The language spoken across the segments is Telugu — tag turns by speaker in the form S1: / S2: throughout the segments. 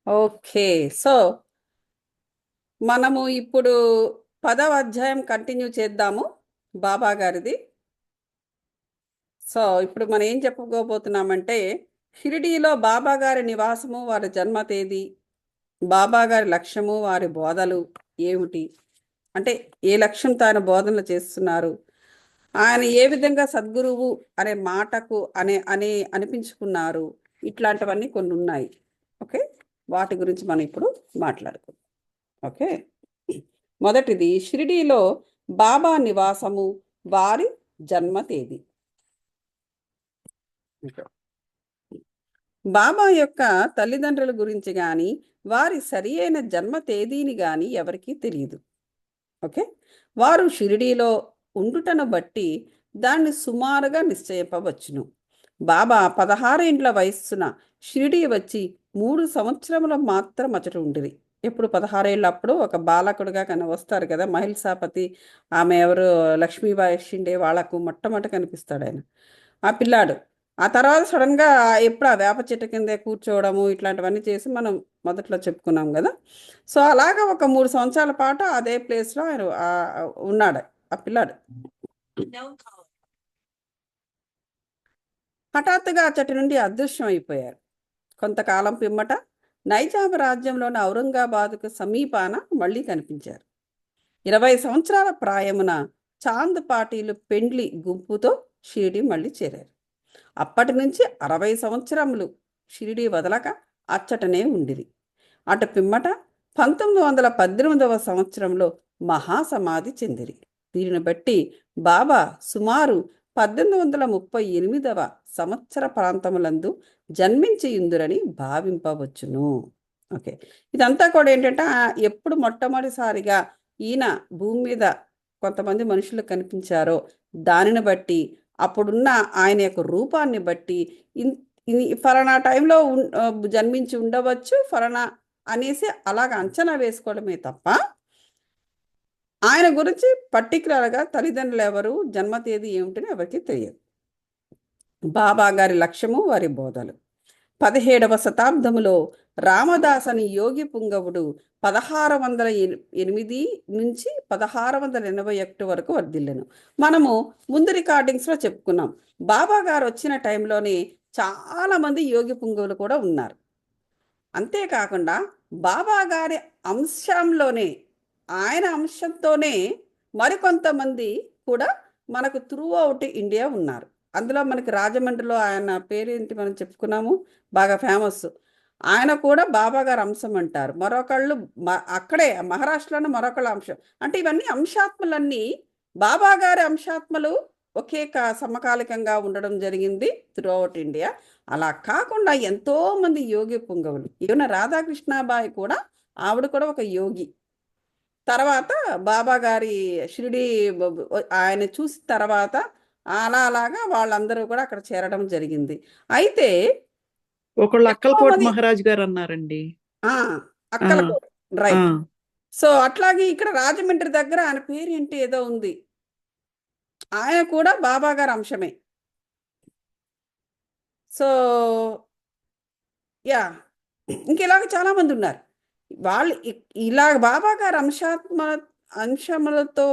S1: ఓకే. సో మనము ఇప్పుడు 10వ అధ్యాయం కంటిన్యూ చేద్దాము బాబా గారిది. సో ఇప్పుడు మనం ఏం చెప్పుకోబోతున్నామంటే షిరిడీలో బాబా గారి నివాసము, వారి జన్మ తేదీ, బాబా గారి లక్ష్యము, వారి బోధలు ఏమిటి, అంటే ఏ లక్ష్యంతో ఆయన బోధనలు చేస్తున్నారు, ఆయన ఏ విధంగా సద్గురువు అనే మాటకు అనే అనిపించుకున్నారు, ఇట్లాంటివన్నీ కొన్ని ఉన్నాయి. ఓకే, వాటి గురించి మనం ఇప్పుడు మాట్లాడుకుందాం. ఓకే, మొదటిది షిరిడీలో బాబా నివాసము, వారి జన్మ తేదీ. బాబా యొక్క తల్లిదండ్రుల గురించి కానీ వారి సరి అయిన జన్మ తేదీని కానీ ఎవరికీ తెలియదు. ఓకే, వారు షిరిడీలో ఉండుటను బట్టి దాన్ని సుమారుగా నిశ్చయింపవచ్చును. బాబా 16 ఏండ్ల వయస్సున షిరిడీ వచ్చి 3 సంవత్సరముల మాత్రం అచట ఉండిరి. ఎప్పుడు 16 ఏళ్ళు అప్పుడు ఒక బాలకుడుగా వస్తారు కదా మహిళసాపతి, ఆమె ఎవరు, లక్ష్మీబాయి షిండే, వాళ్ళకు మొట్టమొదట కనిపిస్తాడు ఆయన, ఆ పిల్లాడు. ఆ తర్వాత సడన్గా ఎప్పుడు ఆ వేప చెట్టు కిందే కూర్చోవడము ఇట్లాంటివన్నీ చేసి మనం మొదట్లో చెప్పుకున్నాం కదా. సో అలాగా ఒక 3 సంవత్సరాల పాటు అదే ప్లేస్లో ఆయన ఉన్నాడు ఆ పిల్లాడు. హఠాత్తుగా అచ్చటి నుండి అదృశ్యం అయిపోయారు. కొంతకాలం పిమ్మట నైజాం రాజ్యంలోని ఔరంగాబాద్కు సమీపాన మళ్ళీ కనిపించారు. 20 సంవత్సరాల ప్రాయమున చాంద్ పాటీలు పెండ్లి గుంపుతో షిరిడి మళ్ళీ చేరారు. అప్పటి నుంచి 60 సంవత్సరములు షిరిడి వదలక అచ్చటనే ఉండిరి. అటు పిమ్మట 1918వ సంవత్సరంలో మహాసమాధి చెందిరి. దీనిని బట్టి బాబా సుమారు 1838వ సంవత్సర ప్రాంతములందు జన్మించియుందురని భావింపవచ్చును. ఓకే, ఇదంతా కూడా ఏంటంటే ఎప్పుడు మొట్టమొదటిసారిగా ఈయన భూమి మీద కొంతమంది మనుషులు కనిపించారో దానిని బట్టి, అప్పుడున్న ఆయన యొక్క రూపాన్ని బట్టి ఫలానా టైంలో జన్మించి ఉండవచ్చు ఫలానా అనేసి అలాగ అంచనా వేసుకోవడమే తప్ప ఆయన గురించి పర్టికులర్గా తల్లిదండ్రులు ఎవరు, జన్మ తేదీ ఏమిటని ఎవరికి తెలియదు. బాబా గారి లక్ష్యము, వారి బోధలు. 17వ శతాబ్దములో రామదాస్ అని యోగి పుంగవుడు 1608 నుంచి 1681 వరకు వర్ధిల్లెను. మనము ముందు రికార్డింగ్స్లో చెప్పుకున్నాం, బాబా గారు వచ్చిన టైంలోనే చాలామంది యోగి పుంగవులు కూడా ఉన్నారు. అంతేకాకుండా బాబా గారి అంశంలోనే, ఆయన అంశంతోనే మరికొంతమంది కూడా మనకు త్రూ అవుట్ ఇండియా ఉన్నారు. అందులో మనకి రాజమండ్రిలో ఆయన పేరేంటి మనం చెప్పుకున్నాము, బాగా ఫేమస్, ఆయన కూడా బాబా గారి అంశం అంటారు. మరొకళ్ళు అక్కడే మహారాష్ట్రలోనే మరొకళ్ళ అంశం. అంటే ఇవన్నీ అంశాత్మలన్నీ బాబా గారి అంశాత్మలు ఒకే సమకాలికంగా ఉండడం జరిగింది త్రూ అవుట్ ఇండియా. అలా కాకుండా ఎంతోమంది యోగి పుంగవులు, ఈవెన్ రాధాకృష్ణాబాయి కూడా, ఆవిడ కూడా ఒక యోగి. తర్వాత బాబా గారి షిరిడి ఆయన చూసిన తర్వాత అలాగా వాళ్ళందరూ కూడా అక్కడ చేరడం జరిగింది. అయితే
S2: ఒకళ్ళు అక్కలకోట
S1: మంది
S2: మహారాజ్ గారు అన్నారండి.
S1: అక్కలకోట,
S2: ఆ
S1: రైట్. సో అట్లాగే ఇక్కడ రాజమండ్రి దగ్గర ఆయన పేరు ఏంటి ఏదో ఉంది, ఆయన కూడా బాబా గారి అంశమే. సో యా, ఇంకెలాగ చాలామంది ఉన్నారు. వాళ్ళు ఇలాగ బాబా గారి అంశములతో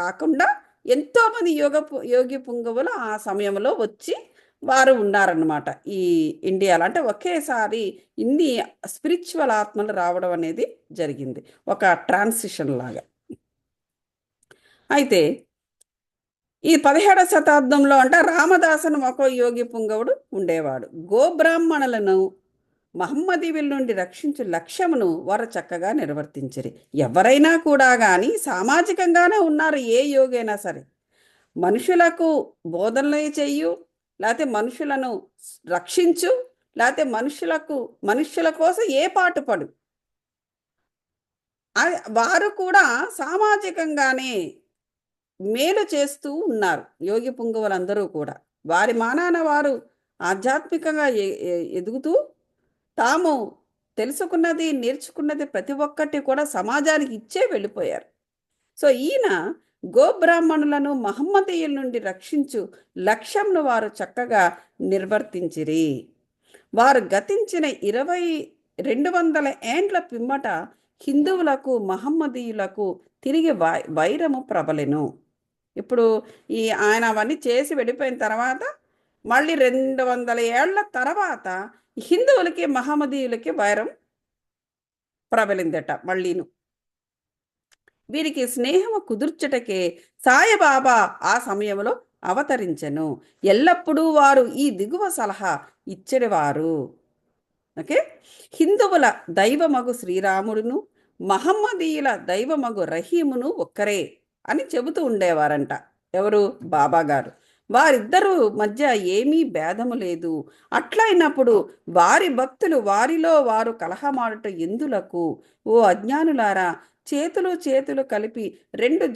S1: కాకుండా ఎంతోమంది యోగి పుంగవులు ఆ సమయంలో వచ్చి వారు ఉన్నారన్నమాట ఈ ఇండియాలో. అంటే ఒకేసారి ఇన్ని స్పిరిచువల్ ఆత్మలు రావడం అనేది జరిగింది, ఒక ట్రాన్సిషన్ లాగా. అయితే ఈ 17వ శతాబ్దంలో అంటే రామదాసను ఒక యోగి పుంగవుడు ఉండేవాడు. గోబ్రాహ్మణులను మహమ్మదీవుల నుండి రక్షించు లక్ష్యమును వారు చక్కగా నిర్వర్తించరు. ఎవరైనా కూడా కానీ సామాజికంగానే ఉన్నారు, ఏ యోగి అయినా సరే. మనుషులకు బోధనలే చెయ్యు, లేకపోతే మనుషులను రక్షించు, లేకపోతే మనుషుల కోసం ఏ పాటు పడు, వారు కూడా సామాజికంగానే మేలు చేస్తూ ఉన్నారు యోగి పుంగవులందరూ కూడా. వారి మానాన వారు ఆధ్యాత్మికంగా ఎదుగుతూ తాము తెలుసుకున్నది నేర్చుకున్నది ప్రతి ఒక్కటి కూడా సమాజానికి ఇచ్చే వెళ్ళిపోయారు. సో ఈయన గోబ్రాహ్మణులను మహమ్మదీయుల నుండి రక్షించు లక్ష్యంను వారు చక్కగా నిర్వర్తించిరి. వారు గతించిన 200 ఏండ్ల పిమ్మట హిందువులకు మహమ్మదీయులకు తిరిగి వైరము ప్రబలెను. ఇప్పుడు ఆయన అవన్నీ చేసి వెళ్ళిపోయిన తర్వాత మళ్ళీ 200 ఏళ్ల తర్వాత హిందువులకి మహమ్మదీయులకి వైరం ప్రబలిందట మళ్ళీను. వీరికి స్నేహము కుదుర్చుటకే సాయిబాబా ఆ సమయంలో అవతరించెను. ఎల్లప్పుడూ వారు ఈ దిగువ సలహా ఇచ్చేవారు. ఓకే, హిందువుల దైవమగు శ్రీరాముడును మహమ్మదీయుల దైవమగు రహీమును ఒక్కరే అని చెబుతూ ఉండేవారంట. ఎవరు? బాబా గారు. వారిద్దరూ మధ్య ఏమీ భేదము లేదు. అట్లయినప్పుడు వారి భక్తులు వారిలో వారు కలహమాడుట ఎందులకు? ఓ అజ్ఞానులారా, చేతులు కలిపి 2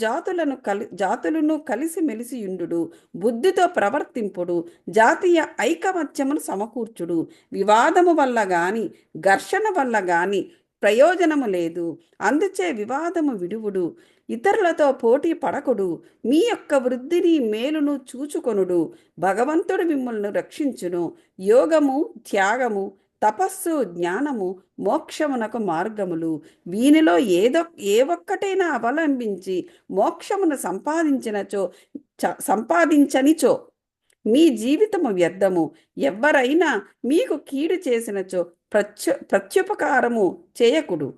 S1: జాతులను కలిసి మెలిసి యుండు, బుద్ధితో ప్రవర్తింపుడు, జాతీయ ఐకమత్యమును సమకూర్చుడు. వివాదము వల్ల గాని ఘర్షణ వల్ల గాని ప్రయోజనము లేదు. అందుచే వివాదము విడువుడు, ఇతరులతో పోటీ పడకుడు, మీ యొక్క వృద్ధిని మేలును చూచుకొనుడు. భగవంతుడు మిమ్మల్ని రక్షించును. యోగము, త్యాగము, తపస్సు, జ్ఞానము మోక్షమునకు మార్గములు. వీనిలో ఏ ఒక్కటైనా అవలంబించి మోక్షమును సంపాదించనిచో మీ జీవితము వ్యర్థము. ఎవరైనా మీకు కీడు చేసినచో ప్రత్యుపకారము చేయకుడు.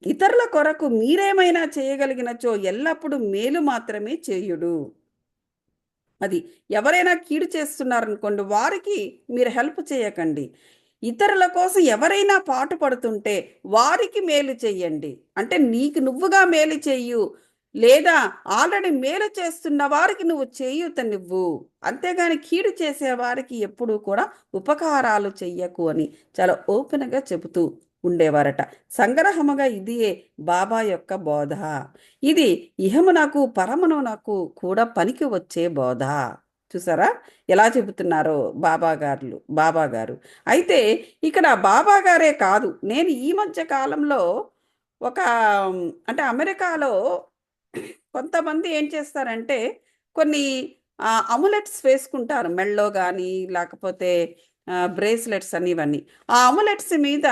S1: ఇతరుల కొరకు మీరేమైనా చేయగలిగినచో ఎల్లప్పుడూ మేలు మాత్రమే చేయుడు. అది ఎవరైనా కీడు చేస్తున్నారనుకోండి, వారికి మీరు హెల్ప్ చేయకండి. ఇతరుల కోసం ఎవరైనా పాటు పడుతుంటే వారికి మేలు చెయ్యండి. అంటే నీకు నువ్వుగా మేలు చెయ్యు, లేదా ఆల్రెడీ మేలు చేస్తున్న వారికి నువ్వు చేయూతనివ్వు. అంతేగాని కీడు చేసే వారికి ఎప్పుడూ కూడా ఉపకారాలు చెయ్యకు అని చాలా ఓపెన్గా చెబుతూ ఉండేవారట. సంగ్రహముగా ఇదియే బాబా యొక్క బోధ. ఇది ఇహమునకు పరమునకు కూడా పనికి వచ్చే బోధ. చూసారా ఎలా చెబుతున్నారో బాబా గారు. అయితే ఇక్కడ బాబా గారే కాదు, నేను ఈ మధ్య కాలంలో అంటే అమెరికాలో కొంతమంది ఏం చేస్తారంటే కొన్ని అములెట్స్ వేసుకుంటారు మెళ్ళో కానీ, లేకపోతే బ్రేస్లెట్స్ అని ఇవన్నీ. ఆ అములెట్స్ మీద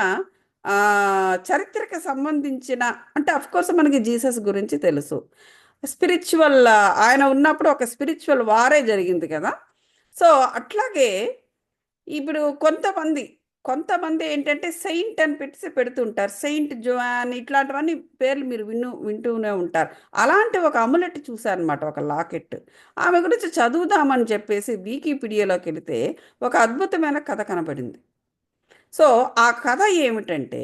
S1: చరిత్రకు సంబంధించిన, అంటే అఫ్కోర్స్ మనకి జీసస్ గురించి తెలుసు, స్పిరిచువల్ ఆయన ఉన్నప్పుడు ఒక స్పిరిచువల్ వారే జరిగింది కదా. సో అట్లాగే ఇప్పుడు కొంతమంది ఏంటంటే సెయింట్ అని పెడుతుంటారు. సెయింట్ జోయాన్ ఇట్లాంటివన్నీ పేర్లు మీరు వింటూనే ఉంటారు. అలాంటి ఒక అములెట్ చూశారనమాట, ఒక లాకెట్. ఆమె గురించి చదువుదామని చెప్పేసి వికీపీడియాలోకి వెళితే ఒక అద్భుతమైన కథ కనబడింది. సో ఆ కథ ఏమిటంటే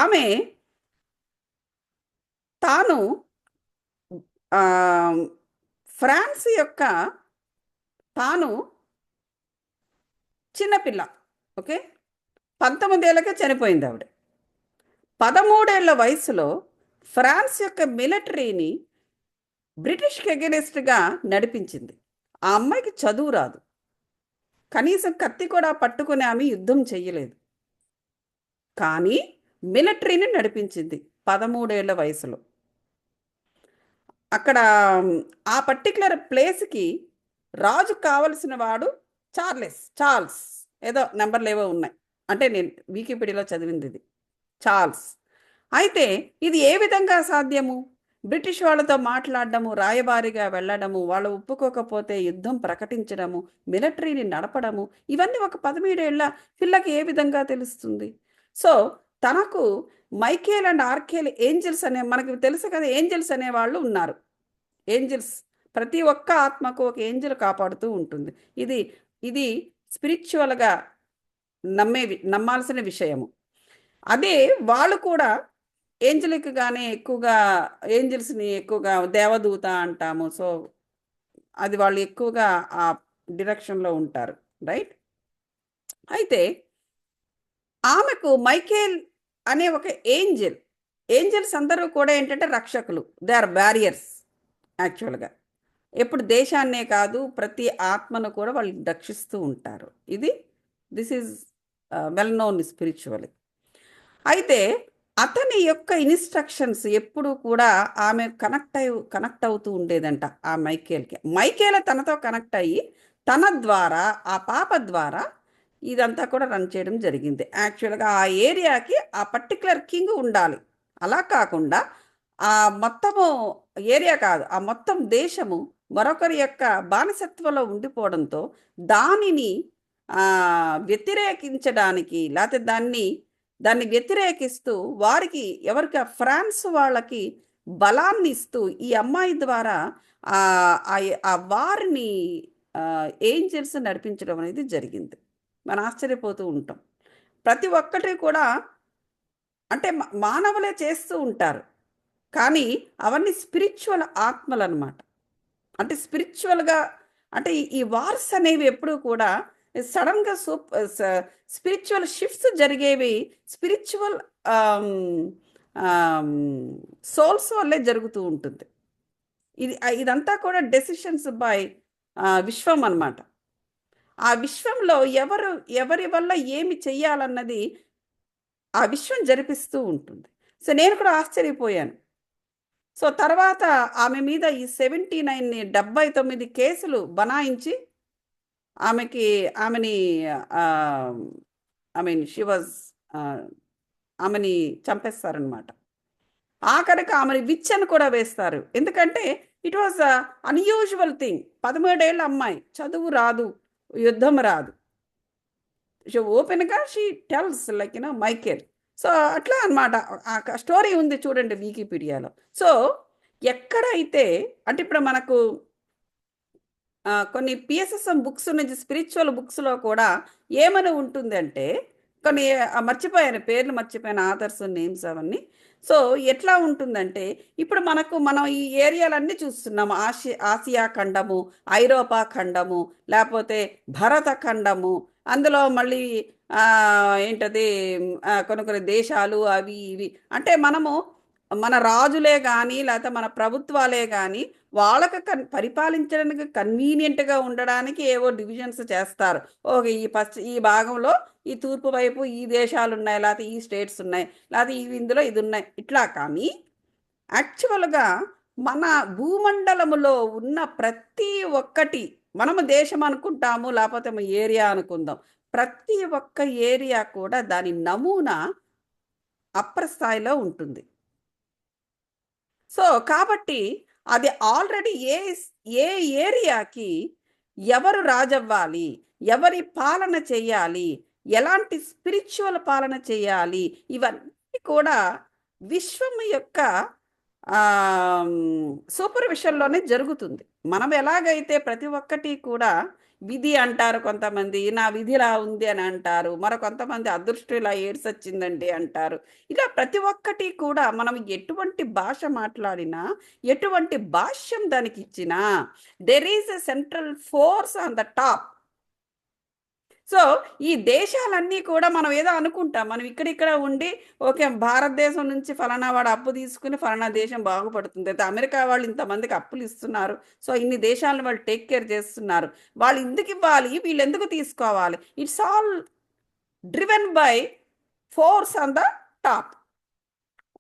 S1: ఆమె తాను ఫ్రాన్స్ యొక్క తాను చిన్నపిల్ల, ఓకే, 19 ఏళ్ళకే చనిపోయింది ఆవిడ. 13 ఏళ్ల వయసులో ఫ్రాన్స్ యొక్క మిలిటరీని బ్రిటిష్కి అగెనిస్ట్గా నడిపించింది. ఆ అమ్మాయికి చదువు రాదు, కనీసం కత్తి కూడా పట్టుకుని ఆమె యుద్ధం చెయ్యలేదు. కానీ మిలిటరీని నడిపించింది 13 ఏళ్ల వయసులో. అక్కడ ఆ పర్టికులర్ ప్లేస్కి రాజు కావలసిన వాడు చార్ల్స్ ఏదో నెంబర్లు ఏవో ఉన్నాయి, అంటే నేను వికీపీడియాలో చదివింది ఇది చార్ల్స్. అయితే ఇది ఏ విధంగా సాధ్యము? బ్రిటిష్ వాళ్ళతో మాట్లాడడము, రాయబారిగా వెళ్ళడము, వాళ్ళు ఒప్పుకోకపోతే యుద్ధం ప్రకటించడము, మిలిటరీని నడపడము, ఇవన్నీ ఒక 17 ఏళ్ల పిల్లకి ఏ విధంగా తెలుస్తుంది? సో తనకు మైకేల్ అండ్ ఆర్కేల్ ఏంజల్స్ అనే, మనకు తెలుసు కదా, ఏంజల్స్ అనే వాళ్ళు ఉన్నారు. ఏంజల్స్, ప్రతి ఒక్క ఆత్మకు ఒక ఏంజల్ కాపాడుతూ ఉంటుంది. ఇది స్పిరిచువల్గా నమ్మాల్సిన విషయము. అదే వాళ్ళు కూడా ఏంజలిక్గానే ఎక్కువగా, ఏంజల్స్ని ఎక్కువగా దేవదూత అంటాము. సో అది వాళ్ళు ఎక్కువగా ఆ డిరెక్షన్లో ఉంటారు, రైట్? అయితే ఆమెకు మైకేల్ అనే ఒక ఏంజల్స్ అందరూ కూడా ఏంటంటే రక్షకులు, దే ఆర్ బ్యారియర్స్ యాక్చువల్గా. ఎప్పుడు దేశాన్నే కాదు, ప్రతి ఆత్మను కూడా వాళ్ళు రక్షిస్తూ ఉంటారు. This is well known spiritual. అయితే అతని యొక్క ఇన్స్ట్రక్షన్స్ ఎప్పుడు కూడా ఆమె కనెక్ట్ అవుతూ ఉండేదంట ఆ మైకేల్ తనతో కనెక్ట్ అయ్యి తన ద్వారా, ఆ పాప ద్వారా ఇదంతా కూడా రన్ చేయడం జరిగింది. యాక్చువల్గా ఆ ఏరియాకి ఆ పర్టికులర్ కింగ్ ఉండాలి. అలా కాకుండా ఆ మొత్తము ఏరియా కాదు, ఆ మొత్తం దేశము మరొకరి యొక్క బానిసత్వంలో ఉండిపోవడంతో దానిని వ్యతిరేకించడానికి, లేకపోతే దాన్ని వ్యతిరేకిస్తూ వారికి ఎవరికి ఫ్రాన్స్ వాళ్ళకి బలాన్ని ఇస్తూ ఈ అమ్మాయి ద్వారా ఆ ఆ వారిని ఏంజల్స్ నడిపించడం అనేది జరిగింది. మనం ఆశ్చర్యపోతూ ఉంటాం. ప్రతి ఒక్కటి కూడా అంటే మానవులే చేస్తూ ఉంటారు, కానీ అవన్నీ స్పిరిచువల్ ఆత్మలు అనమాట. అంటే స్పిరిచువల్గా అంటే ఈ వార్స్ అనేవి ఎప్పుడూ కూడా సడన్గా స్పిరిచువల్ షిఫ్ట్స్ జరిగేవి స్పిరిచువల్ సోల్స్ వల్లే జరుగుతూ ఉంటుంది. ఇదంతా కూడా డెసిషన్స్ బై విశ్వం అన్నమాట. ఆ విశ్వంలో ఎవరి వల్ల ఏమి చెయ్యాలన్నది ఆ విశ్వం జరిపిస్తూ ఉంటుంది. సో నేను కూడా ఆశ్చర్యపోయాను. సో తర్వాత ఆమె మీద ఈ 79 కేసులు బనాయించి ఆమెని ఐ మీన్ షీ వాజ్ ఆమెని చంపేస్తారనమాట. ఆఖరికి ఆమెని విచ్చను కూడా వేస్తారు. ఎందుకంటే ఇట్ వాజ్ అన్యూజువల్ థింగ్. 17 ఏళ్ళ అమ్మాయి, చదువు రాదు, యుద్ధం రాదు. షీ ఓపెన్గా she tells like Michael. So అట్లా అనమాట. ఆ స్టోరీ ఉంది చూడండి వికీపీడియాలో. సో ఎక్కడైతే అంటే ఇప్పుడు మనకు కొన్ని పిఎస్ఎస్ఎం బుక్స్ నుంచి స్పిరిచువల్ బుక్స్లో కూడా ఏమని ఉంటుంది అంటే కొన్ని మర్చిపోయాను, పేర్లు మర్చిపోయాను, ఆథర్స్ నేమ్స్ అవన్నీ. సో ఎట్లా ఉంటుందంటే ఇప్పుడు మనం ఈ ఏరియాలన్నీ చూస్తున్నాం. ఆసియా ఖండము, ఐరోపా ఖండము, లేకపోతే భరత ఖండము, అందులో మళ్ళీ ఏంటది కొన్ని దేశాలు అవి ఇవి. అంటే మన రాజులే కానీ లేకపోతే మన ప్రభుత్వాలే కానీ వాళ్ళకి పరిపాలించడానికి కన్వీనియంట్గా ఉండడానికి ఏవో డివిజన్స్ చేస్తారు. ఓకే, ఈ భాగంలో ఈ తూర్పు వైపు ఈ దేశాలు ఉన్నాయి, లేకపోతే ఈ స్టేట్స్ ఉన్నాయి, లేకపోతే ఇందులో ఇది ఉన్నాయి, ఇట్లా. కానీ యాక్చువల్గా మన భూమండలములో ఉన్న ప్రతి ఒక్కటి మనము దేశం అనుకుంటాము, లేకపోతే ఏరియా అనుకుందాం. ప్రతి ఒక్క ఏరియా కూడా దాని నమూనా అప్పర్ స్థాయిలో ఉంటుంది. సో కాబట్టి అది ఆల్రెడీ ఏ ఏరియాకి ఎవరు రాజవ్వాలి, ఎవరి పాలన చేయాలి, ఎలాంటి స్పిరిచువల్ పాలన చేయాలి, ఇవన్నీ కూడా విశ్వం యొక్క సూపర్విషన్లోనే జరుగుతుంది. మనం ఎలాగైతే ప్రతి ఒక్కటి కూడా విధి అంటారు, కొంతమంది నా విధిలా ఉంది అని అంటారు, కొంతమంది అదృష్టం ఇలా ఏడ్సొచ్చిందండి అంటారు. ఇలా ప్రతి ఒక్కటి కూడా మనం ఎటువంటి భాష మాట్లాడినా, ఎటువంటి భాష్యం దానికి ఇచ్చినా, there is a central force on the top. So ఈ దేశాలన్నీ కూడా మనం ఏదో అనుకుంటాం, మనం ఇక్కడ ఉండి ఓకే భారతదేశం నుంచి ఫలానా వాడు అప్పు తీసుకుని ఫలానా దేశం బాగుపడుతుంది, అయితే అమెరికా వాళ్ళు ఇంతమందికి అప్పులు ఇస్తున్నారు, సో ఇన్ని దేశాలను వాళ్ళు టేక్ కేర్ చేస్తున్నారు, వాళ్ళు ఎందుకు ఇవ్వాలి, వీళ్ళు ఎందుకు తీసుకోవాలి. It's all driven by force on the top.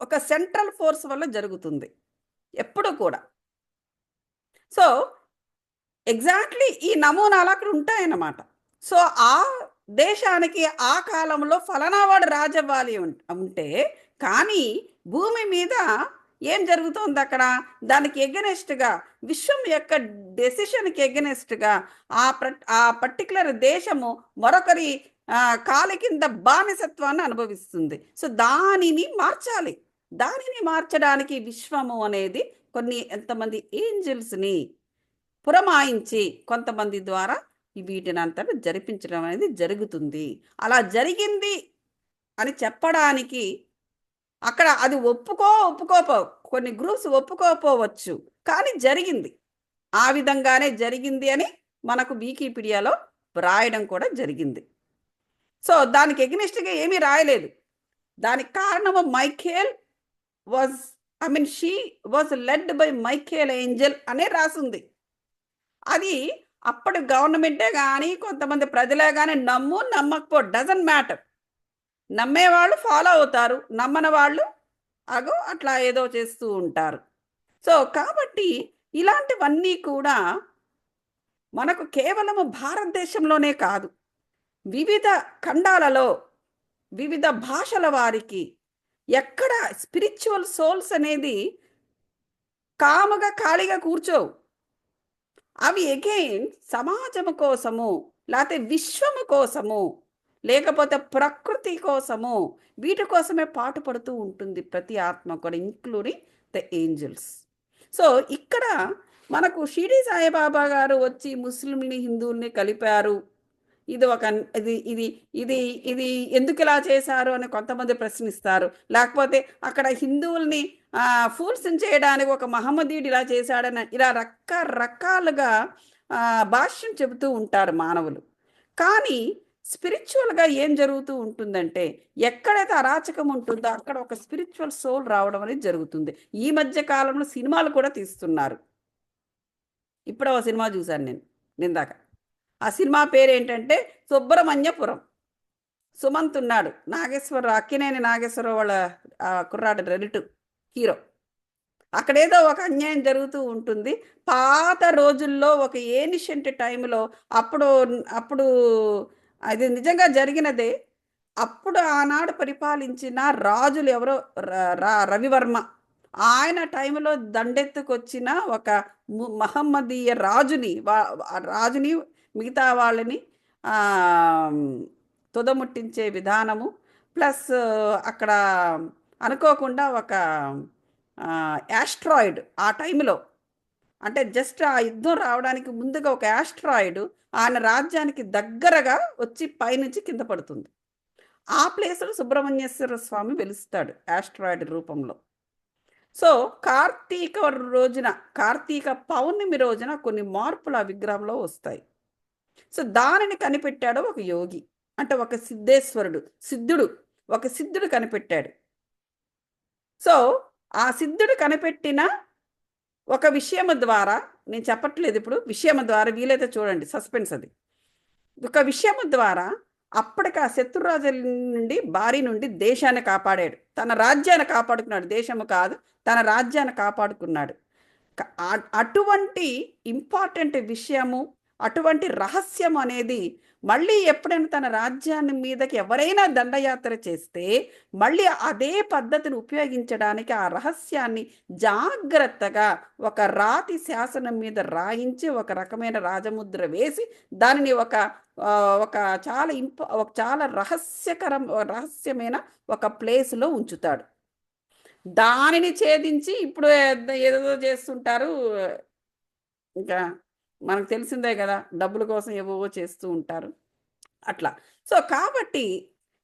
S1: ఒక సెంట్రల్ ఫోర్స్ వల్ల జరుగుతుంది ఎప్పుడు కూడా. సో ఎగ్జాక్ట్లీ ఈ నమూనాలు అక్కడ ఉంటాయన్నమాట. సో ఆ దేశానికి ఆ కాలంలో ఫలానావాడు రాజవ్వాలి ఉంటే, కానీ భూమి మీద ఏం జరుగుతుంది అక్కడ, దానికి ఎగనెస్ట్గా విశ్వం యొక్క డెసిషన్కి ఎగనెస్ట్గా ఆ పర్టికులర్ దేశము మరొకరి కాలి కింద బానిసత్వాన్ని అనుభవిస్తుంది. సో దానిని మార్చాలి. దానిని మార్చడానికి విశ్వము అనేది ఎంతమంది ఏంజల్స్ని పురమాయించి కొంతమంది ద్వారా వీటినంతటా జరిపించడం అనేది జరుగుతుంది. అలా జరిగింది అని చెప్పడానికి అక్కడ అది ఒప్పుకోపో కొన్ని గ్రూప్స్ ఒప్పుకోపోవచ్చు, కానీ జరిగింది, ఆ విధంగానే జరిగింది అని మనకు వికీపీడియాలో రాయడం కూడా జరిగింది. సో దానికి ఎగ్నెస్ట్గా ఏమీ రాయలేదు. దానికి కారణము Michael she was led by Michael Angel అనే రాసింది. అది అప్పటి గవర్నమెంటే కానీ కొంతమంది ప్రజలే కానీ నమ్మకపో డజంట్ మ్యాటర్. నమ్మేవాళ్ళు ఫాలో అవుతారు, నమ్మని వాళ్ళు అట్లా ఏదో చేస్తూ ఉంటారు. సో కాబట్టి ఇలాంటివన్నీ కూడా మనకు కేవలము భారతదేశంలోనే కాదు, వివిధ ఖండాలలో వివిధ భాషల వారికి ఎక్కడ స్పిరిచువల్ సోల్స్ అనేది కాముగా ఖాళీగా కూర్చోవు. అవి అగైన్ సమాజము కోసము, లేకపోతే విశ్వము కోసము, లేకపోతే ప్రకృతి కోసము, వీటి కోసమే పాటుపడుతూ ఉంటుంది ప్రతి ఆత్మ కూడా, ఇంక్లూడింగ్ ద ఏంజల్స్. సో ఇక్కడ మనకు షిరిడి సాయిబాబా గారు వచ్చి ముస్లింని హిందువుల్ని కలిపారు. ఇది ఒక ఇది ఇది ఇది ఇది ఎందుకు ఇలా చేశారు అని కొంతమంది ప్రశ్నిస్తారు. లేకపోతే అక్కడ హిందువుల్ని ఫూల్స్ చేయడానికి ఒక మహమ్మదీయుడు ఇలా చేశాడని ఇలా రకరకాలుగా భాష్యం చెబుతూ ఉంటారు మానవులు. కానీ స్పిరిచువల్గా ఏం జరుగుతూ ఉంటుందంటే, ఎక్కడైతే అరాచకం ఉంటుందో అక్కడ ఒక స్పిరిచువల్ సోల్ రావడం అనేది జరుగుతుంది. ఈ మధ్య కాలంలో సినిమాలు కూడా తీస్తున్నారు. ఇప్పుడు ఒక సినిమా చూశాను నేను నిందాక. ఆ సినిమా పేరు ఏంటంటే సుబ్రహ్మణ్యపురం. సుమంత్ ఉన్నాడు, నాగేశ్వరరావు, అక్కినేని నాగేశ్వరరావు వాళ్ళ కుర్రాడు రిలేటివ్ హీరో. అక్కడేదో ఒక అన్యాయం జరుగుతూ ఉంటుంది. పాత రోజుల్లో ఒక ఏన్షియంట్ టైంలో అప్పుడు అప్పుడు అది నిజంగా జరిగినదే. అప్పుడు ఆనాడు పరిపాలించిన రాజులు ఎవరో రవివర్మ, ఆయన టైంలో దండెత్తుకొచ్చిన ఒక మహమ్మదీయ రాజుని మిగతా వాళ్ళని తుదముట్టించే విధానము, ప్లస్ అక్కడ అనుకోకుండా ఒక యాస్ట్రాయిడ్ ఆ టైంలో, అంటే జస్ట్ ఆ యుద్ధం రావడానికి ముందుగా ఒక యాస్ట్రాయిడ్ ఆయన రాజ్యానికి దగ్గరగా వచ్చి పైనుంచి కింద పడుతుంది. ఆ ప్లేస్లో సుబ్రహ్మణ్యేశ్వర స్వామి వెలుస్తాడు యాస్ట్రాయిడ్ రూపంలో. సో కార్తీక పౌర్ణమి రోజున కొన్ని మార్పులు ఆ విగ్రహంలో వస్తాయి. సో దానిని కనిపెట్టాడు ఒక యోగి, అంటే ఒక సిద్ధుడు కనిపెట్టాడు. సో ఆ సిద్ధుడు కనిపెట్టిన ఒక విషయము ద్వారా, నేను చెప్పట్లేదు ఇప్పుడు, విషయము ద్వారా వీలైతే చూడండి, సస్పెన్స్ అది. ఒక విషయము ద్వారా అప్పటికి ఆ శత్రురాజుల నుండి బారి నుండి దేశాన్ని కాపాడాడు, తన రాజ్యాన్ని కాపాడుకున్నాడు. దేశము కాదు, తన రాజ్యాన్ని కాపాడుకున్నాడు. అటువంటి ఇంపార్టెంట్ విషయము, అటువంటి రహస్యం అనేది మళ్ళీ ఎప్పుడైనా తన రాజ్యాన్ని మీదకి ఎవరైనా దండయాత్ర చేస్తే మళ్ళీ అదే పద్ధతిని ఉపయోగించడానికి ఆ రహస్యాన్ని జాగ్రత్తగా ఒక రాతి శాసనం మీద రాయించి ఒక రకమైన రాజముద్ర వేసి దానిని ఒక చాలా రహస్యమైన ఒక ప్లేస్లో ఉంచుతాడు. దానిని ఛేదించి ఇప్పుడు ఏదో చేస్తుంటారు. ఇంకా మనకు తెలిసిందే కదా, డబ్బుల కోసం ఏవో చేస్తూ ఉంటారు అట్లా. సో కాబట్టి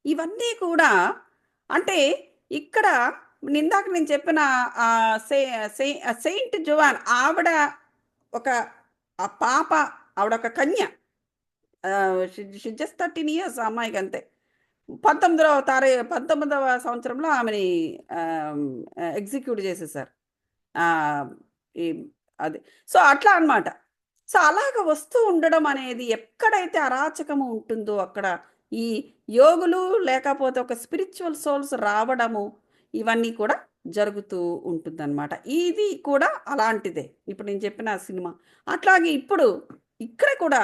S1: ఇవన్నీ కూడా, అంటే ఇక్కడ ఇందాక నేను చెప్పిన సెయింట్ జోవాన్ ఆవిడ ఒక పాప, ఆవిడ ఒక కన్య, జస్ట్ 13 years అమ్మాయికి అంతే. 19వ సంవత్సరంలో ఆమెని ఎగ్జిక్యూట్ చేసేసారు. అది సో అట్లా అన్నమాట. సో అలాగ వస్తూ ఉండడం అనేది, ఎక్కడైతే అరాచకము ఉంటుందో అక్కడ ఈ యోగులు లేకపోతే ఒక స్పిరిచువల్ సోల్స్ రావడము, ఇవన్నీ కూడా జరుగుతూ ఉంటుందన్నమాట. ఇది కూడా అలాంటిదే ఇప్పుడు నేను చెప్పిన సినిమా. అట్లాగే ఇప్పుడు ఇక్కడ కూడా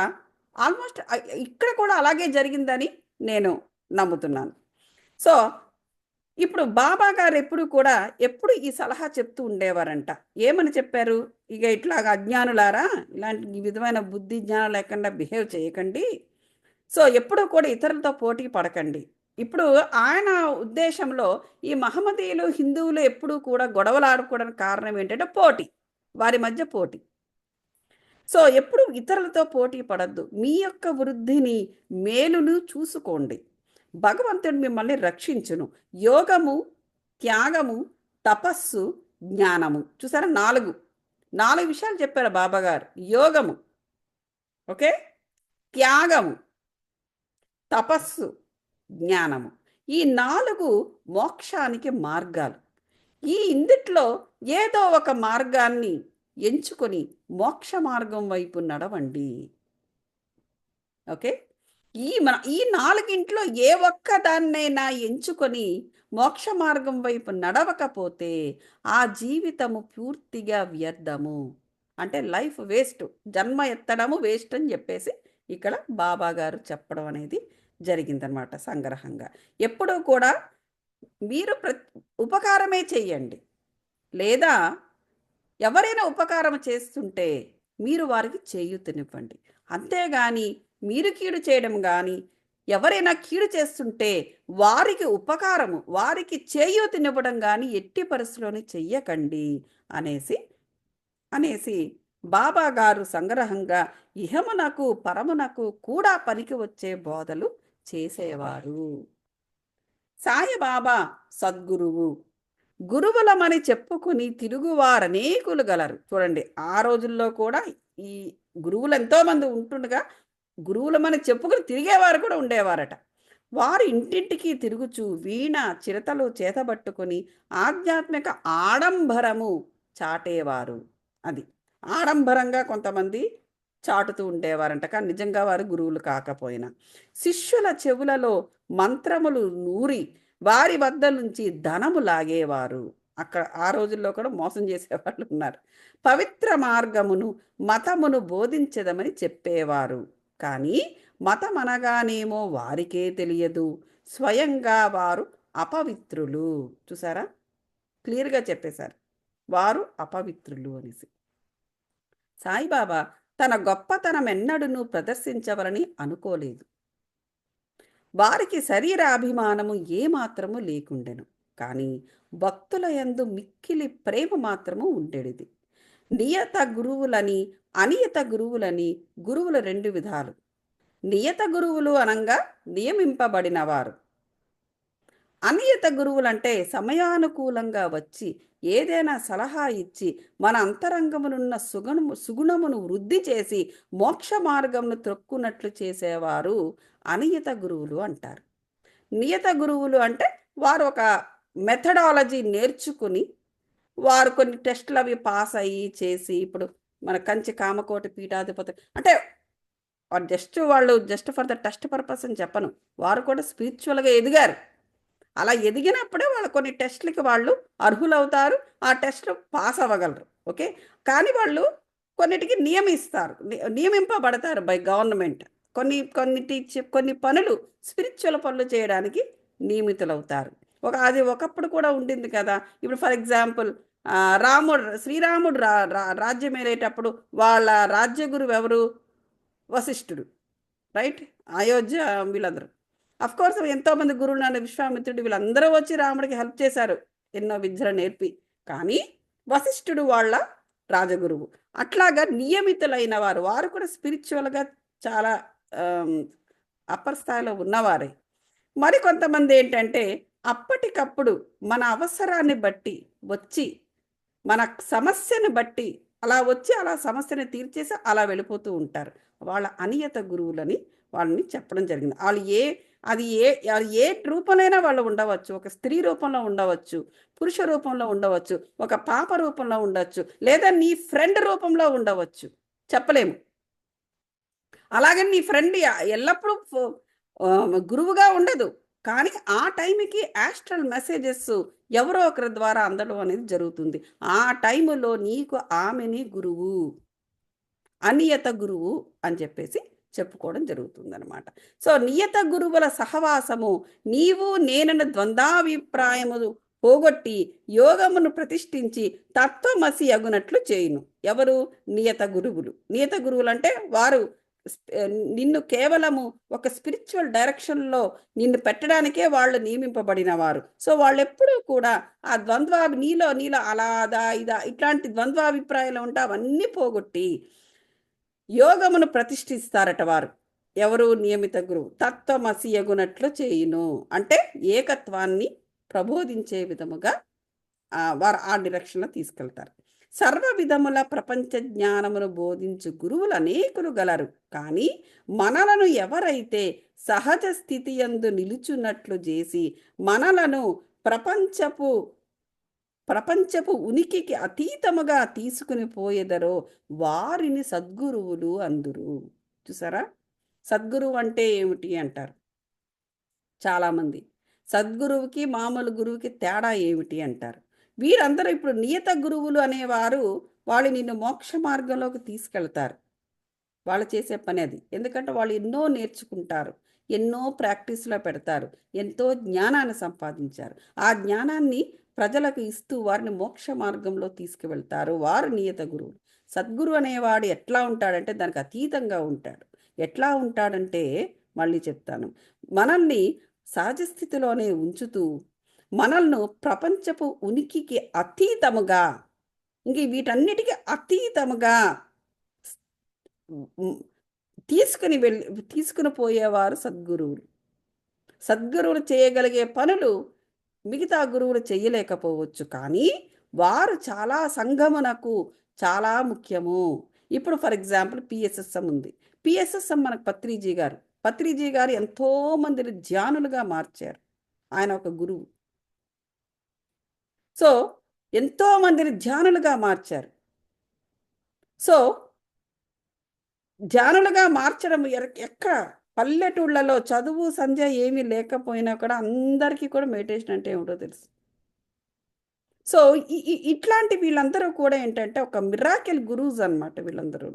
S1: ఆల్మోస్ట్ ఇక్కడ కూడా అలాగే జరిగిందని నేను నమ్ముతున్నాను. సో ఇప్పుడు బాబా గారు ఎప్పుడు ఈ సలహా చెప్తూ ఉండేవారంట. ఏమని చెప్పారు? ఇక ఇట్లాగా అజ్ఞానులారా, ఇలాంటి ఈ విధమైన బుద్ధి జ్ఞానం లేకుండా బిహేవ్ చేయకండి. సో ఎప్పుడూ కూడా ఇతరులతో పోటీ పడకండి. ఇప్పుడు ఆయన ఉద్దేశంలో ఈ మహమ్మదీయులు హిందువులు ఎప్పుడూ కూడా గొడవలు ఆడుకోవడానికి కారణం ఏంటంటే పోటీ, వారి మధ్య పోటీ. సో ఎప్పుడు ఇతరులతో పోటీ పడద్దు, మీ యొక్క వృద్ధిని మేలును చూసుకోండి. భగవంతుడు మిమ్మల్ని రక్షించును. యోగము, త్యాగము, తపస్సు, జ్ఞానము. చూసారా, 4 విషయాలు చెప్పారు బాబాగారు. యోగము, ఓకే, త్యాగము, తపస్సు, జ్ఞానము. ఈ 4 మోక్షానికి మార్గాలు. ఈ ఇందుట్లో ఏదో ఒక మార్గాన్ని ఎంచుకొని మోక్ష మార్గం వైపు నడవండి. ఓకే, ఈ 4 ఏ ఒక్క దాన్నైనా ఎంచుకొని మోక్ష మార్గం వైపు నడవకపోతే ఆ జీవితము పూర్తిగా వ్యర్థము, అంటే లైఫ్ వేస్ట్, జన్మ ఎత్తడము వేస్ట్ అని చెప్పేసి ఇక్కడ బాబా గారు చెప్పడం అనేది జరిగిందనమాట సంగ్రహంగా. ఎప్పుడూ కూడా మీరు ఉపకారమే చెయ్యండి. లేదా ఎవరైనా ఉపకారం చేస్తుంటే మీరు వారికి చేయూతనివ్వండి. అంతేగాని మీరు కీడు చేయడం గాని, ఎవరైనా కీడు చేస్తుంటే వారికి ఉపకారము, వారికి చేయూతనివ్వడం గాని ఎట్టి పరిస్థితిలోని చెయ్యకండి అనేసి అనేసి బాబా గారు సంగ్రహంగా ఇహమునకు, పరమునకు కూడా పనికి వచ్చే బోధలు చేసేవారు. సాయిబాబా సద్గురువు. గురువులమని చెప్పుకుని తిరుగువారనేకులు గలరు. చూడండి, ఆ రోజుల్లో కూడా ఈ గురువులు ఎంతోమంది ఉంటుండగా గురువులమని చెప్పుకుని తిరిగేవారు కూడా ఉండేవారట. వారు ఇంటింటికి తిరుగుచూ వీణ, చిరతలు చేతబట్టుకొని ఆధ్యాత్మిక ఆడంబరము చాటేవారు. అది ఆడంబరంగా కొంతమంది చాటుతూ ఉండేవారంట, కానీ నిజంగా వారు గురువులు కాకపోయినా. శిష్యుల చెవులలో మంత్రములు నూరి వారి వద్ద నుంచి ధనము లాగేవారు. అక్కడ ఆ రోజుల్లో కూడా మోసం చేసేవాళ్ళు ఉన్నారు. పవిత్ర మార్గమును, మతమును బోధించదమని చెప్పేవారు. కానీ మతం అనగానేమో వారికే తెలియదు. స్వయంగా వారు అపవిత్రులు. చూసారా, క్లియర్గా చెప్పేశారు, వారు అపవిత్రులు అనేసి. సాయిబాబా తన గొప్పతనం ఎన్నడూనూ ప్రదర్శించవలని అనుకోలేదు. వారికి శరీరాభిమానము ఏమాత్రము లేకుండెను. కానీ భక్తుల యందు మిక్కిలి ప్రేమ మాత్రము ఉండేది. నియత గురువులని, అనియత గురువులని గురువులు రెండు విధాలు. నియత గురువులు అనంగా నియమింపబడినవారు. అనియత గురువులంటే సమయానుకూలంగా వచ్చి ఏదైనా సలహా ఇచ్చి మన అంతరంగమునున్న సుగుణమును వృద్ధి చేసి మోక్ష మార్గమును త్రొక్కున్నట్లు చేసేవారు అనియత గురువులు అంటారు. నియత గురువులు అంటే వారు ఒక మెథడాలజీ నేర్చుకుని వారు కొన్ని టెస్టులు అవి పాస్ అయ్యి చేసి, ఇప్పుడు మన కంచి కామకోటి పీఠాధిపతి అంటే వాళ్ళు just for the test purpose అని చెప్పను, వారు కూడా స్పిరిచువల్గా ఎదిగారు. అలా ఎదిగినప్పుడే వాళ్ళు కొన్ని టెస్టులకి వాళ్ళు అర్హులవుతారు, ఆ టెస్ట్లు పాస్ అవ్వగలరు. ఓకే, కానీ వాళ్ళు కొన్నిటికి నియమిస్తారు, నియమింపబడతారు బై గవర్నమెంట్. కొన్ని పనులు, స్పిరిచువల్ పనులు చేయడానికి నియమితులవుతారు. అది ఒకప్పుడు కూడా ఉండింది కదా. ఇప్పుడు ఫర్ ఎగ్జాంపుల్ శ్రీరాముడు రాజ్యం ఏలేటప్పుడు వాళ్ళ రాజ్యగురువు ఎవరు? వశిష్ఠుడు, రైట్? అయోధ్య వీళ్ళందరూ కోర్స్ ఎంతోమంది గురువులు అనే విశ్వామిత్రుడు వీళ్ళందరూ వచ్చి రాముడికి హెల్ప్ చేశారు, ఎన్నో విద్యలు నేర్పి. కానీ వశిష్ఠుడు వాళ్ళ రాజగురువు. అట్లాగా నియమితులైన వారు కూడా స్పిరిచువల్గా చాలా అప్పర్ స్థాయిలో ఉన్నవారే. మరి కొంతమంది ఏంటంటే అప్పటికప్పుడు మన అవసరాన్ని బట్టి వచ్చి, మన సమస్యను బట్టి అలా వచ్చి అలా సమస్యను తీర్చేసి అలా వెళ్ళిపోతూ ఉంటారు. వాళ్ళ అనియత గురువులని వాళ్ళని చెప్పడం జరిగింది. అది ఏ రూపంలోనైనా వాళ్ళు ఉండవచ్చు. ఒక స్త్రీ రూపంలో ఉండవచ్చు, పురుష రూపంలో ఉండవచ్చు, ఒక పాప రూపంలో ఉండవచ్చు, లేదా నీ ఫ్రెండ్ రూపంలో ఉండవచ్చు, చెప్పలేము. అలాగని నీ ఫ్రెండ్ ఎల్లప్పుడూ గురువుగా ఉండదు. కానీ ఆ టైంకి యాస్ట్రల్ మెసేజెస్ ఎవరో ఒకరి ద్వారా అందడం అనేది జరుగుతుంది. ఆ టైములో నీకు ఆమెని గురువు, అనియత గురువు అని చెప్పేసి చెప్పుకోవడం జరుగుతుందనమాట. సో నియత గురువుల సహవాసము నీవు నేనను ద్వంద్వాభిప్రాయము పోగొట్టి యోగమును ప్రతిష్ఠించి తత్వమసి అగునట్లు చేయును. ఎవరు? నియత గురువులు. నియత గురువులు అంటే వారు నిన్ను కేవలము ఒక స్పిరిచువల్ డైరెక్షన్లో నిన్ను పెట్టడానికే వాళ్ళు నియమింపబడిన వారు. సో వాళ్ళు ఎప్పుడూ కూడా ఆ నీలో అలాదా ఇదా ఇట్లాంటి ద్వంద్వాభిప్రాయాలు ఉంటే అవన్నీ పోగొట్టి యోగమును ప్రతిష్ఠిస్తారట వారు. ఎవరు? నియమిత గురువు. తత్వమసి యగునట్లు చేయును అంటే ఏకత్వాన్ని ప్రబోధించే విధముగా వారు ఆ డైరెక్షన్లో తీసుకెళ్తారు. సర్వ విధముల ప్రపంచ జ్ఞానమును బోధించు గురువులు అనేకులు గలరు. కానీ మనలను ఎవరైతే సహజ స్థితి యందు నిలుచున్నట్లు చేసి మనలను ప్రపంచపు ఉనికికి అతీతముగా తీసుకుని పోయేదరో వారిని సద్గురువులు అందురు. చూసారా, సద్గురువు అంటే ఏమిటి అంటారు చాలామంది. సద్గురువుకి మామూలు గురువుకి తేడా ఏమిటి అంటారు. వీరందరూ ఇప్పుడు నియత గురువులు అనేవారు వాళ్ళు నిన్ను మోక్ష మార్గంలోకి తీసుకెళ్తారు. వాళ్ళు చేసే పని అది. ఎందుకంటే వాళ్ళు ఎన్నో నేర్చుకుంటారు, ఎన్నో ప్రాక్టీస్లో పెడతారు, ఎంతో జ్ఞానాన్ని సంపాదించారు. ఆ జ్ఞానాన్ని ప్రజలకు ఇస్తూ వారిని మోక్ష మార్గంలో తీసుకువెళ్తారు. వారు నియత గురువులు. సద్గురు అనేవాడు ఎట్లా ఉంటాడంటే దానికి అతీతంగా ఉంటాడు. ఎట్లా ఉంటాడంటే మళ్ళీ చెప్తాను, మనల్ని సహజ స్థితిలోనే ఉంచుతూ మనల్ని ప్రపంచపు ఉనికికి అతీతముగా, ఇంక వీటన్నిటికీ అతీతముగా ఉమ్, తీసుకుని పోయేవారు సద్గురువులు. సద్గురువులు చేయగలిగే పనులు మిగతా గురువులు చేయలేకపోవచ్చు, కానీ వారు చాలా సంఘమునకు చాలా ముఖ్యము. ఇప్పుడు ఫర్ ఎగ్జాంపుల్ పిఎస్ఎస్ఎం ఉంది. పిఎస్ఎస్ఎం మనకు పత్రిజీ గారు ఎంతో మందిని ధ్యానులుగా మార్చారు. ఆయన ఒక గురువు. సో ఎంతో మందిని ధ్యానులుగా మార్చారు. సో ధ్యానులుగా మార్చడం ఎక్కడ పల్లెటూళ్ళలో చదువు సంధ్య ఏమీ లేకపోయినా కూడా అందరికీ కూడా మెడిటేషన్ అంటే ఏమిటో తెలుసు. సో ఇట్లాంటి వీళ్ళందరూ కూడా ఏంటంటే ఒక మిరాకిల్ గురూస్ అన్నమాట వీళ్ళందరూ.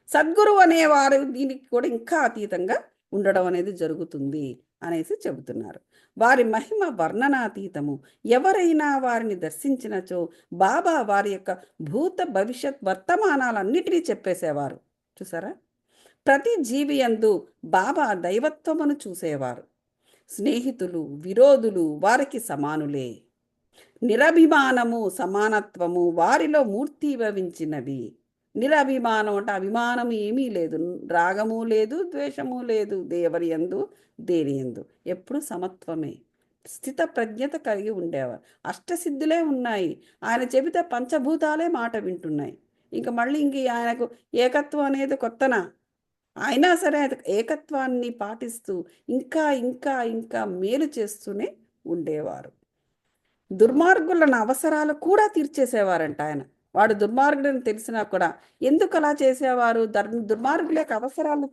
S1: సద్గురువు అనేవారు దీనికి కూడా ఇంకా అతీతంగా ఉండడం అనేది జరుగుతుంది అనేసి చెబుతున్నారు. వారి మహిమ వర్ణనాతీతము. ఎవరైనా వారిని దర్శించినచో బాబా వారి యొక్క భూత భవిష్యత్ వర్తమానాలన్నిటినీ చెప్పేసేవారు. చూసారా? ప్రతి జీవి యందు బాబా దైవత్వమును చూసేవారు. స్నేహితులు విరోధులు వారికి సమానులే. నిరభిమానము సమానత్వము వారిలో మూర్తీభవించినవి. నిరభిమానం అంటే అభిమానం ఏమీ లేదు, రాగము లేదు, ద్వేషము లేదు. దేవరి యందు దేని యందు ఎప్పుడు సమత్వమే. స్థిత ప్రజ్ఞత కలిగి ఉండేవారు. అష్టసిద్ధులే ఉన్నాయి. ఆయన చెబితే పంచభూతాలే మాట వింటున్నాయి. ఇంక మళ్ళీ ఆయనకు ఏకత్వం అనేది కొత్తనా? అయినా సరే ఏకత్వాన్ని పాటిస్తూ ఇంకా ఇంకా ఇంకా మేలు చేస్తూనే ఉండేవారు. దుర్మార్గులను అవసరాలు కూడా తీర్చేసేవారంట ఆయన. వాడు దుర్మార్గుడని తెలిసినా కూడా ఎందుకు అలా చేసేవారు? దుర్మార్గుల యొక్క అవసరాలు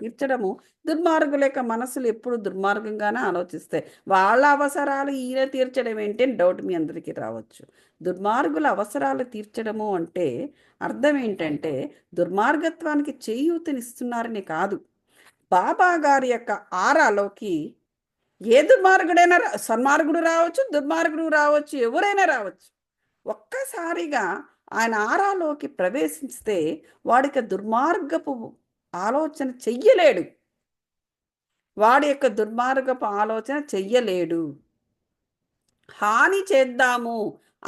S1: తీర్చడము. దుర్మార్గుల యొక్క మనసులు ఎప్పుడు దుర్మార్గంగానే ఆలోచిస్తాయి. వాళ్ళ అవసరాలు ఈయన తీర్చడం ఏంటి అని డౌట్ మీ అందరికీ రావచ్చు. దుర్మార్గుల అవసరాలు తీర్చడము అంటే అర్థం ఏంటంటే దుర్మార్గత్వానికి చేయూతనిస్తున్నారని కాదు. బాబా గారి యొక్క ఆరాలోకి ఏ దుర్మార్గుడైనా సన్మార్గుడు రావచ్చు, దుర్మార్గుడు రావచ్చు, ఎవరైనా రావచ్చు. ఒక్కసారిగా ఆయన ఆరాలోకి ప్రవేశిస్తే వాడికి దుర్మార్గపు ఆలోచన చెయ్యలేడు. వాడి యొక్క దుర్మార్గపు ఆలోచన చెయ్యలేడు. హాని చేద్దాము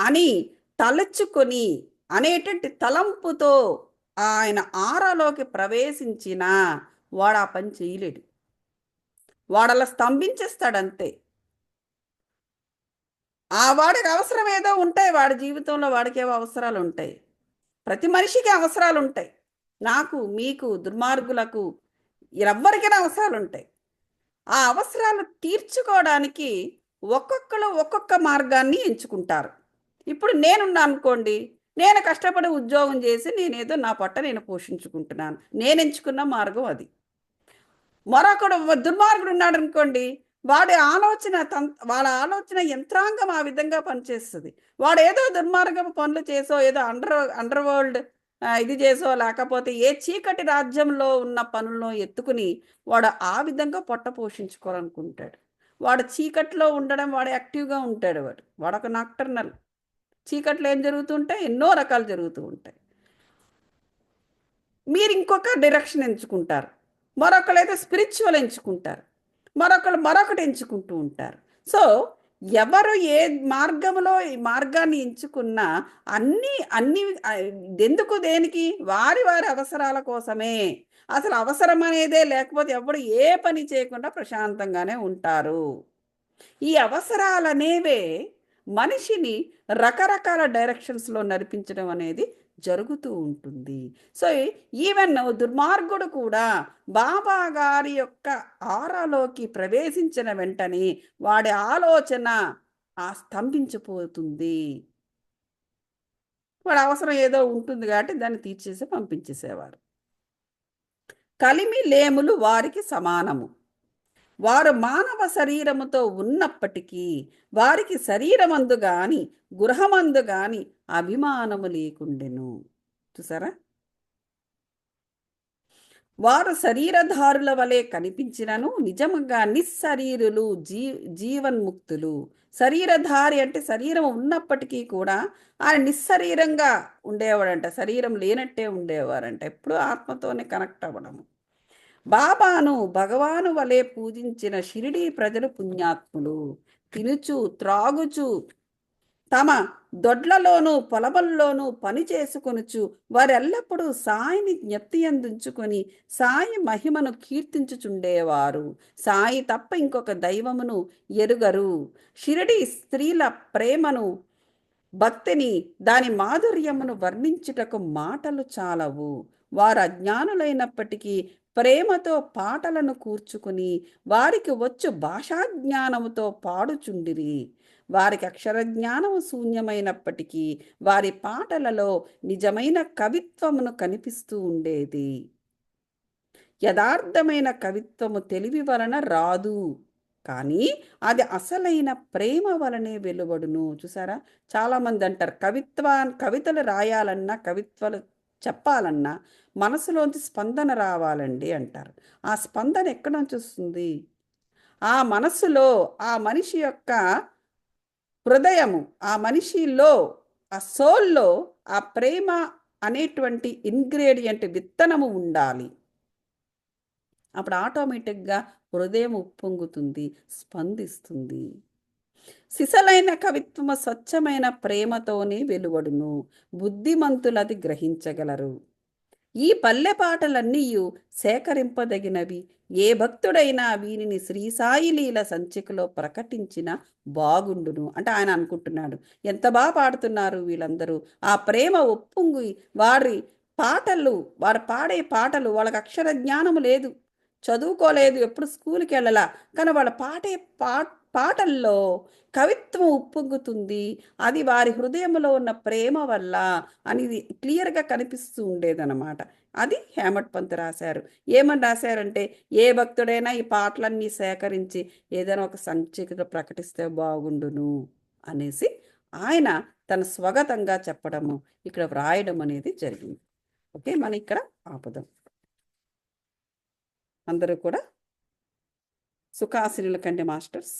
S1: అని తలచుకొని అనేటువంటి తలంపుతో ఆయన ఆరాలోకి ప్రవేశించిన వాడు ఆ పని చేయలేడు. వాడలా స్తంభించేస్తాడంతే. ఆ వాడికి అవసరం ఏదో ఉంటాయి. వాడి జీవితంలో వాడికేవో అవసరాలు ఉంటాయి. ప్రతి మనిషికి అవసరాలు ఉంటాయి. నాకు, మీకు, దుర్మార్గులకు, ఎవ్వరికైనా అవసరాలు ఉంటాయి. ఆ అవసరాలు తీర్చుకోవడానికి ఒక్కొక్కరు ఒక్కొక్క మార్గాన్ని ఎంచుకుంటారు. ఇప్పుడు నేనున్నా అనుకోండి, నేను కష్టపడి ఉద్యోగం చేసి నేనేదో నా పొట్ట నేను పోషించుకుంటున్నాను. నేను ఎంచుకున్న మార్గం అది. మరొకడు దుర్మార్గుడు ఉన్నాడు అనుకోండి, వాడి ఆలోచన వాళ్ళ ఆలోచన యంత్రాంగం ఆ విధంగా పనిచేస్తుంది. వాడు ఏదో దుర్మార్గపు పనులు చేసో, ఏదో అండర్ వరల్డ్ ఇది చేసో, లేకపోతే ఏ చీకటి రాజ్యంలో ఉన్న పనులను ఎత్తుకుని వాడు ఆ విధంగా పొట్ట పోషించుకోవాలనుకుంటాడు. వాడు చీకట్లో ఉండడం, వాడు యాక్టివ్గా ఉంటాడు. వాడొక నాక్టర్నల్. చీకట్లో ఏం జరుగుతుంటాయి? ఎన్నో రకాలు జరుగుతూ ఉంటాయి. మీరు ఇంకొక డైరెక్షన్ ఎంచుకుంటారు. మరొకరైతే స్పిరిచువల్ ఎంచుకుంటారు. మరొకటి ఎంచుకుంటూ ఉంటారు. సో ఎవరు ఏ మార్గంలో ఈ మార్గాన్ని ఎంచుకున్నా అన్ని ఎందుకు, దేనికి? వారి అవసరాల కోసమే. అసలు అవసరం అనేదే లేకపోతే ఎవరు ఏ పని చేయకుండా ప్రశాంతంగానే ఉంటారు. ఈ అవసరాలనేవే మనిషిని రకరకాల డైరెక్షన్స్లో నడిపించడం అనేది జరుగుతూ ఉంటుంది. సో ఈవెన్ దుర్మార్గుడు కూడా బాబా గారి యొక్క ఆరాలోకి ప్రవేశించిన వెంటనే వాడి ఆలోచన స్తంభించిపోతుంది. వాడి అవసరం ఏదో ఉంటుంది కాబట్టి దాన్ని తీర్చేసి పంపించేసేవారు. కలిమి లేములు వారికి సమానము. వారు మానవ శరీరముతో ఉన్నప్పటికీ వారికి శరీరమందు గాని గృహమందు గాని అభిమానము లేకుండెను. చూసారా? వారు శరీరధారుల వలె కనిపించినను నిజముగా నిస్శరీరులు, జీవన్ముక్తులు. శరీరధారి అంటే శరీరం ఉన్నప్పటికీ కూడా ఆయన నిస్శరీరంగా ఉండేవాడంట, శరీరం లేనట్టే ఉండేవారంట, ఎప్పుడూ ఆత్మతోనే కనెక్ట్ అవ్వడము. బాబాను భగవాను వలె పూజించిన షిరిడీ ప్రజలు పుణ్యాత్ములు. తినుచు త్రాగుచు తమ దొడ్లలోనూ పొలముల్లోనూ పని చేసుకొనుచు వారెల్లప్పుడూ సాయిని జ్ఞప్తి అందించుకొని సాయి మహిమను కీర్తించుచుండేవారు. సాయి తప్ప ఇంకొక దైవమును ఎరుగరు. షిరిడి స్త్రీల ప్రేమను, భక్తిని, దాని మాధుర్యమును వర్ణించుటకు మాటలు చాలవు. వారు అజ్ఞానులైనప్పటికీ ప్రేమతో పాటలను కూర్చుకుని వారికి వచ్చు భాషా జ్ఞానముతో పాడుచుండిరి. వారికి అక్షర జ్ఞానము శూన్యమైనప్పటికీ వారి పాటలలో నిజమైన కవిత్వమును కనిపిస్తూ ఉండేది. యథార్థమైన కవిత్వము తెలివి వలన రాదు, కానీ అది అసలైన ప్రేమ వలనే వెలువడును. చూసారా, చాలామంది అంటారు కవితలు రాయాలన్నా, కవిత్వాలు చెప్పాలన్నా మనసులోంచి స్పందన రావాలండి అంటారు. ఆ స్పందన ఎక్కడి నుంచి వస్తుంది? ఆ మనసులో, ఆ మనిషి యొక్క హృదయము, ఆ మనిషిలో, ఆ సోల్లో ఆ ప్రేమ అనేటువంటి ఇంగ్రీడియంట్, విత్తనము ఉండాలి. అప్పుడు ఆటోమేటిక్గా హృదయం ఉప్పొంగుతుంది, స్పందిస్తుంది. సిసలైన కవిత్వము స్వచ్ఛమైన ప్రేమతోనే వెలువడును. బుద్ధిమంతులది గ్రహించగలరు. ఈ పల్లె పాటలన్నీ సేకరింపదగినవి. ఏ భక్తుడైనా వీనిని శ్రీసాయిలీల సంచికలో ప్రకటించిన బాగుండును. అంటే ఆయన అనుకుంటున్నాడు, ఎంత బాగా పాడుతున్నారు వీళ్ళందరూ, ఆ ప్రేమ ఒప్పొంగి వారు పాడే పాటలు, వాళ్ళకి అక్షర జ్ఞానము లేదు, చదువుకోలేదు, ఎప్పుడు స్కూల్కి వెళ్ళలా, కానీ వాళ్ళ పాటల్లో కవిత్వం ఉప్పొంగుతుంది. అది వారి హృదయంలో ఉన్న ప్రేమ వల్ల అనేది క్లియర్గా కనిపిస్తూ ఉండేదన్నమాట. అది హేమట్ పంత్ రాశారు. ఏమని రాశారంటే, ఏ భక్తుడైనా ఈ పాటలన్నీ సేకరించి ఏదైనా ఒక సంచికగా ప్రకటిస్తే బాగుండును అనేసి ఆయన తన స్వగతంగా చెప్పడము, ఇక్కడ వ్రాయడం అనేది జరిగింది. ఓకే, మనం ఇక్కడ ఆపుదాం. అందరూ కూడా సుఖాశ్రీల కంటే మాస్టర్స్.